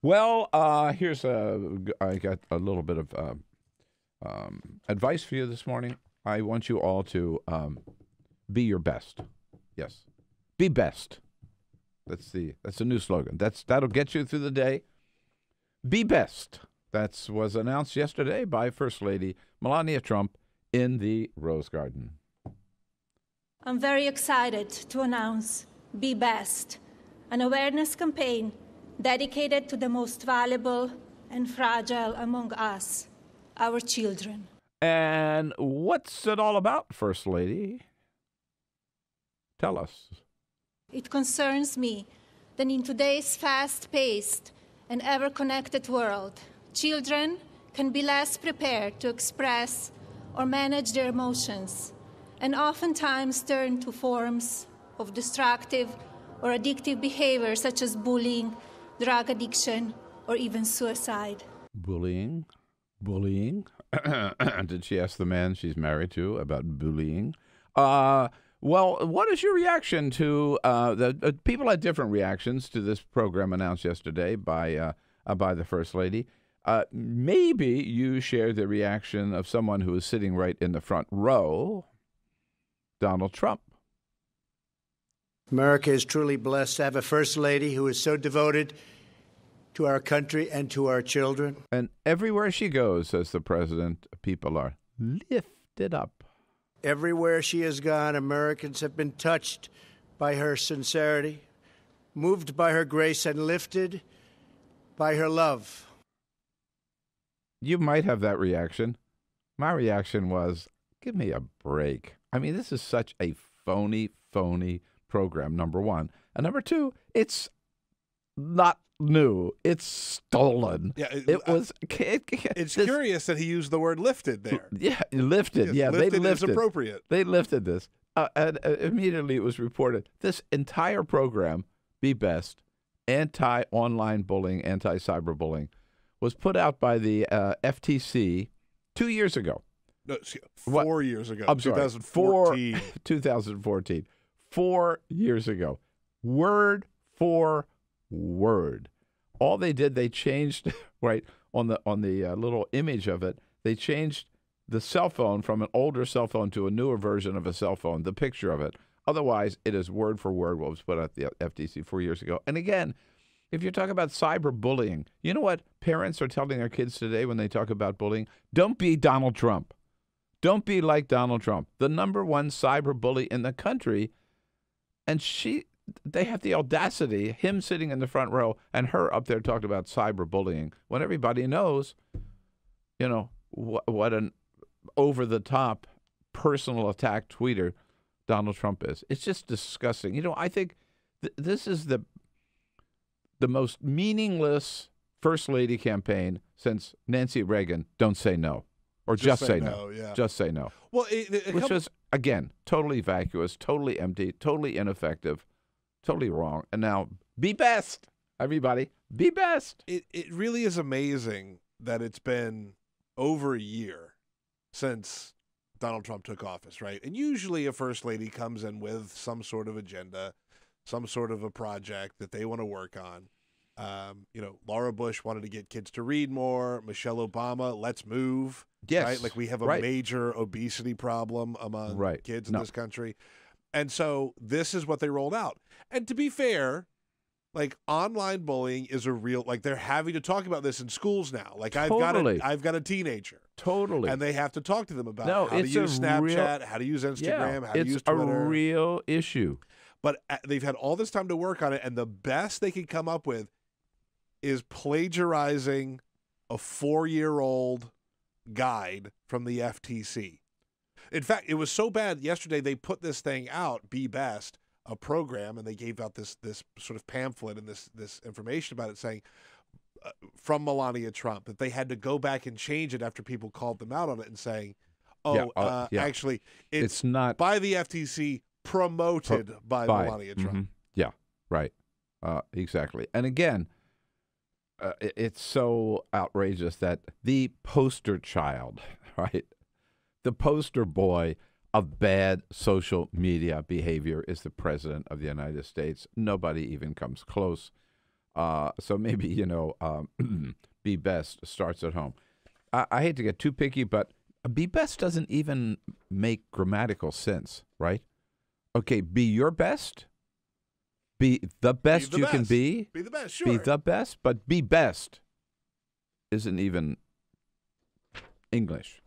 Well, I got a little bit of advice for you this morning. I want you all to be your best. Yes, be best. That's a new slogan. That'll get you through the day. Be best. That was announced yesterday by First Lady Melania Trump in the Rose Garden. I'm very excited to announce Be Best, an awareness campaign dedicated to the most valuable and fragile among us, our children. And what's it all about, First Lady? Tell us. It concerns me that in today's fast-paced and ever-connected world, children can be less prepared to express or manage their emotions, and oftentimes turn to forms of destructive or addictive behavior such as bullying, drug addiction, or even suicide. Bullying? Did she ask the man she's married to about bullying? Well, what is your reaction to the people had different reactions to this program announced yesterday by the First Lady. Maybe you share the reaction of someone who is sitting right in the front row, Donald Trump. America is truly blessed to have a First Lady who is so devoted to our country and to our children. And everywhere she goes, says the president, people are lifted up. Everywhere she has gone, Americans have been touched by her sincerity, moved by her grace, and lifted by her love. You might have that reaction. My reaction was, give me a break. I mean, this is such a phony program, number one. And number two, it's not new. It's stolen. Yeah, it's curious that he used the word lifted there. Yeah, lifted. Yes, yeah, lifted they lifted. is appropriate. They lifted this. And immediately it was reported. This entire program, Be Best, anti-online bullying, anti-cyberbullying, was put out by the FTC 2 years ago. No, 4 years ago. I'm sorry, 2014. 2014. 4 years ago. Word for word. All they did, they changed, right, on the little image of it, they changed the cell phone from an older cell phone to a newer version of a cell phone, the picture of it. Otherwise, it is word for word what was put out the FTC 4 years ago. And again, if you're talking about cyberbullying, you know what parents are telling their kids today when they talk about bullying? Don't be Donald Trump. Don't be like Donald Trump, the number one cyberbully in the country. And they have the audacity, him sitting in the front row and her up there talking about cyberbullying, when everybody knows, you know, what an over-the-top personal attack tweeter Donald Trump is. It's just disgusting. You know, I think this is the most meaningless First Lady campaign since Nancy Reagan, Don't Say No. Or just say no. Yeah. Just say no. Well, which was, again, totally vacuous, totally empty, totally ineffective, totally wrong. And now, be best, everybody. Be best. It really is amazing that it's been over a year since Donald Trump took office, right? And usually a First Lady comes in with some sort of agenda, some sort of a project that they want to work on. Laura Bush wanted to get kids to read more. Michelle Obama, let's move. Yes. Right? Like we have a major obesity problem among kids in this country. And so this is what they rolled out. And to be fair, like online bullying is a real, like they're having to talk about this in schools now. Like I've got a teenager. Totally. And they have to talk to them about how to use Snapchat, how to use Instagram, how to use Twitter. It's a real issue. But they've had all this time to work on it, and the best they could come up with is plagiarizing a 4-year-old guide from the FTC. In fact, it was so bad yesterday they put this thing out, Be Best, a program, and they gave out this sort of pamphlet and this information about it saying from Melania Trump that they had to go back and change it after people called them out on it and saying, actually, it's not by the FTC, promoted by Melania Trump. Mm-hmm. Yeah, right. Exactly. And again, it's so outrageous that the poster child, right, the poster boy of bad social media behavior is the president of the United States. Nobody even comes close. So maybe, be best starts at home. I hate to get too picky, but be best doesn't even make grammatical sense, right? Okay, be your best. Be the best you can be. Be the best, sure. Be the best, but be best isn't even English.